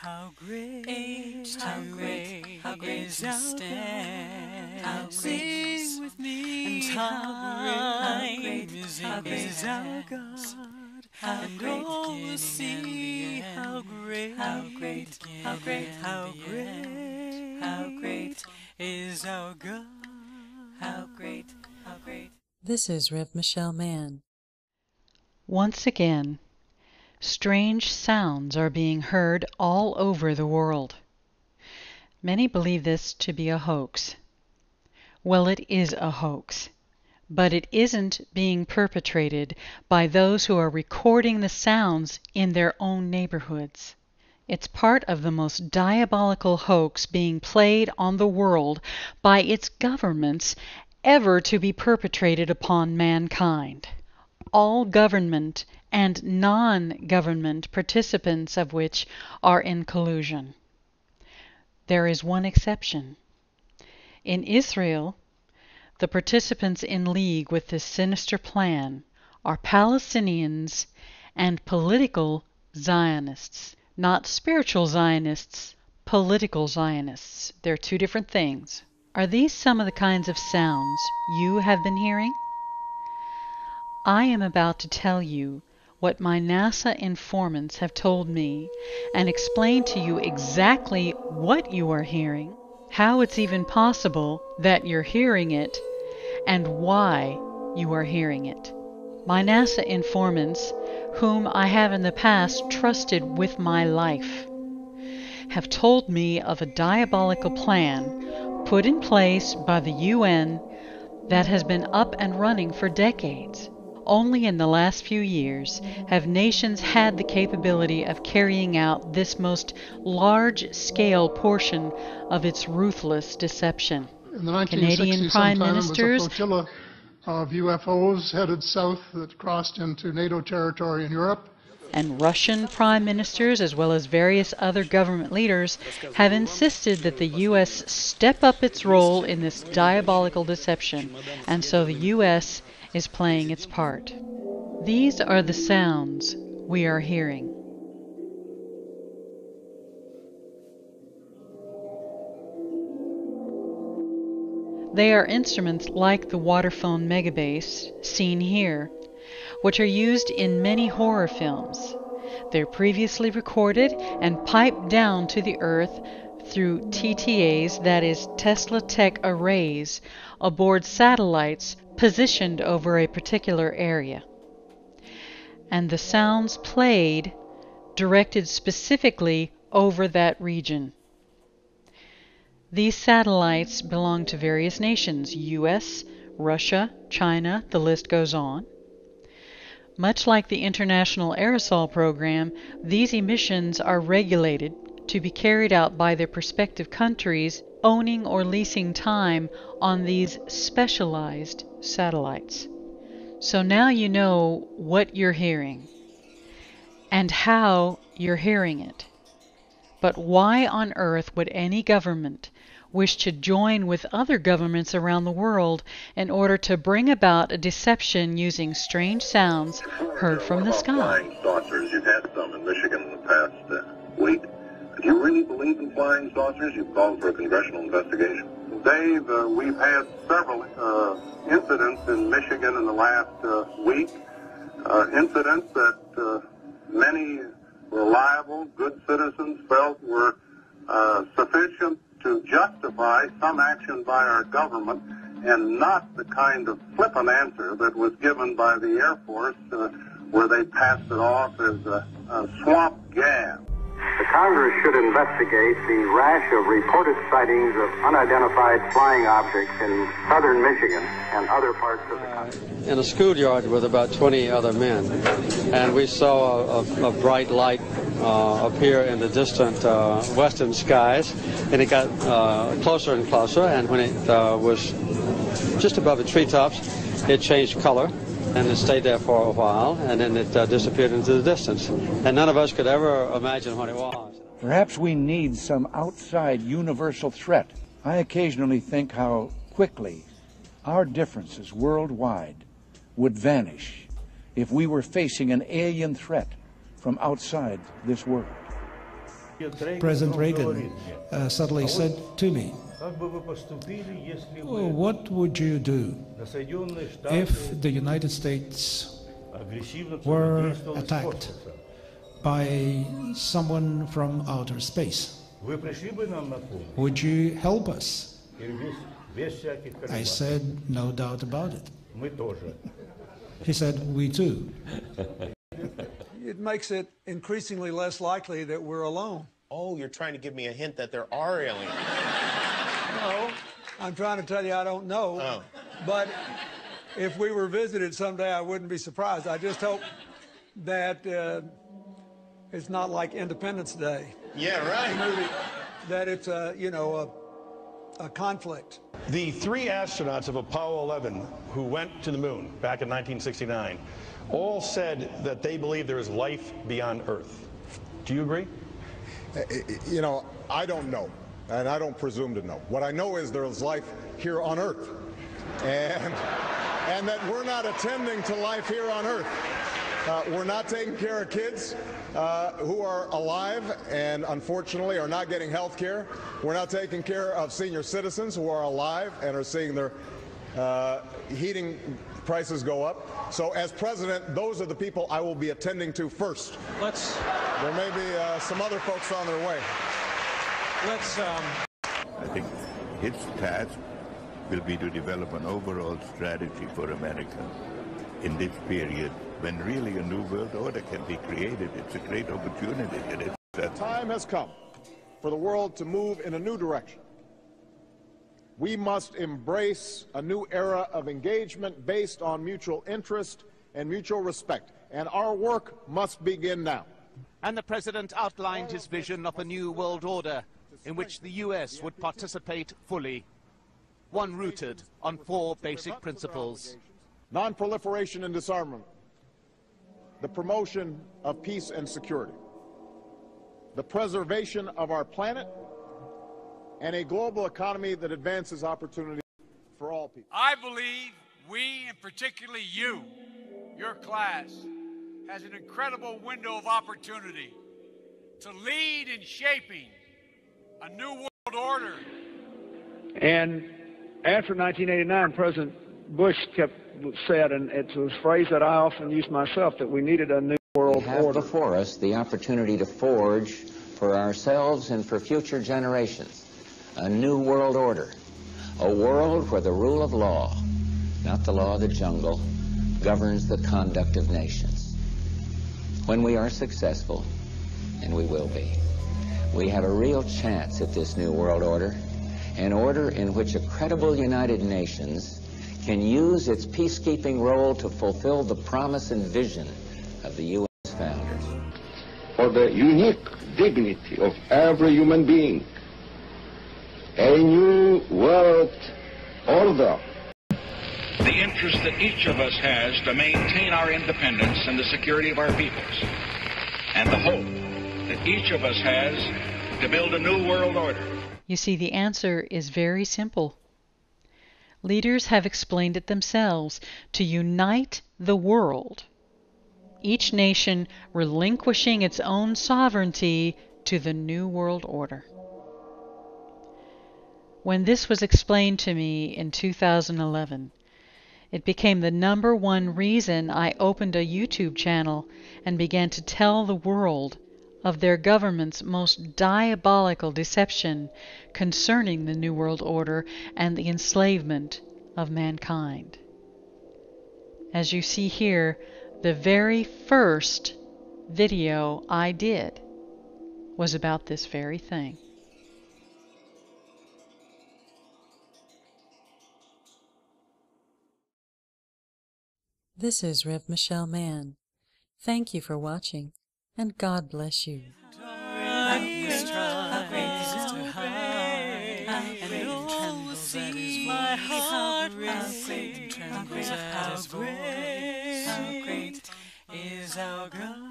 How great, how great, how great is our God. How sing with me, and how great is our God. And all will see how great, how great, how great, how great, how great is our God. How great, how great. This is Rev. Michelle Mann. Once again, strange sounds are being heard all over the world. Many believe this to be a hoax. Well, it is a hoax, but it isn't being perpetrated by those who are recording the sounds in their own neighborhoods. It's part of the most diabolical hoax being played on the world by its governments ever to be perpetrated upon mankind. All government and non-government participants of which are in collusion. There is one exception. In Israel, the participants in league with this sinister plan are Palestinians and political Zionists. Not spiritual Zionists, political Zionists. They're two different things. Are these some of the kinds of sounds you have been hearing? I am about to tell you what my NASA informants have told me and explain to you exactly what you are hearing, how it's even possible that you're hearing it, and why you are hearing it. My NASA informants, whom I have in the past trusted with my life, have told me of a diabolical plan put in place by the UN that has been up and running for decades. Only in the last few years have nations had the capability of carrying out this most large-scale portion of its ruthless deception. In the 1960s, Canadian prime ministers, was a flotilla of UFOs headed south that crossed into NATO territory in Europe. And Russian prime ministers, as well as various other government leaders, have insisted that the U.S. step up its role in this diabolical deception, and so the U.S. is playing its part. These are the sounds we are hearing. They are instruments like the waterphone megabass seen here, which are used in many horror films. They're previously recorded and piped down to the earth through TTAs, that is Tesla Tech arrays, aboard satellites positioned over a particular area. And the sounds played directed specifically over that region. These satellites belong to various nations, US, Russia, China, the list goes on. Much like the International Aerosol Program, these emissions are regulated to be carried out by their respective countries owning or leasing time on these specialized satellites. So now you know what you're hearing and how you're hearing it. But why on earth would any government wish to join with other governments around the world in order to bring about a deception using strange sounds heard from the sky? Flying saucers. You've had some in Michigan in the past week. Do you really believe in flying saucers? You've called for a congressional investigation. Dave, we've had several incidents in Michigan in the last week, incidents that many reliable, good citizens felt were sufficient to justify some action by our government, and not the kind of flippant answer that was given by the Air Force where they passed it off as a swamp gas. The Congress should investigate the rash of reported sightings of unidentified flying objects in southern Michigan and other parts of the country. In a schoolyard with about 20 other men, and we saw a bright light appear in the distant western skies, and it got closer and closer, and when it was just above the treetops, it changed color. And it stayed there for a while, and then it disappeared into the distance. And none of us could ever imagine what it was. Perhaps we need some outside universal threat. I occasionally think how quickly our differences worldwide would vanish if we were facing an alien threat from outside this world. President Reagan suddenly said to me, what would you do if the United States were attacked by someone from outer space? Would you help us? I said, no doubt about it. He said, we too. It makes it increasingly less likely that we're alone. Oh, you're trying to give me a hint that there are aliens. No, I'm trying to tell you I don't know. Oh. But if we were visited someday, I wouldn't be surprised. I just hope that it's not like Independence Day. Yeah, right. That it's a conflict. The 3 astronauts of Apollo 11 who went to the moon back in 1969 all said that they believe there is life beyond Earth. Do you agree? I don't know, and I don't presume to know. What I know is there is life here on Earth, and that we're not attending to life here on Earth. We're not taking care of kids who are alive and unfortunately are not getting health care. We're not taking care of senior citizens who are alive and are seeing their heating prices go up. So as president, those are the people I will be attending to first. There may be some other folks on their way. I think its task will be to develop an overall strategy for America in this period when really a new world order can be created. It's a great opportunity. The time has come for the world to move in a new direction. We must embrace a new era of engagement based on mutual interest and mutual respect, and our work must begin now. And the president outlined his vision of a new world order in which the U.S. would participate fully, one rooted on 4 basic principles. Non-proliferation and disarmament, the promotion of peace and security, the preservation of our planet, and a global economy that advances opportunity for all people. I believe we, and particularly you, your class, has an incredible window of opportunity to lead in shaping a new world order. And after 1989, President Bush said, and it's a phrase that I often use myself, that we needed a new world order. We have before us the opportunity to forge for ourselves and for future generations a new world order, a world where the rule of law, not the law of the jungle, governs the conduct of nations. When we are successful, and we will be, we have a real chance at this new world order, an order in which a credible United Nations can use its peacekeeping role to fulfill the promise and vision of the U.S. founders. For the unique dignity of every human being, a new world order. The interest that each of us has to maintain our independence and the security of our peoples, and the hope that each of us has to build a new world order. You see, the answer is very simple. Leaders have explained it themselves: to unite the world, each nation relinquishing its own sovereignty to the new world order. When this was explained to me in 2011, it became the #1 reason I opened a YouTube channel and began to tell the world of their government's most diabolical deception concerning the New World Order and the enslavement of mankind. As you see here, the very first video I did was about this very thing. This is Rev Michelle Mann. Thank you for watching, and God bless you. How great is our God.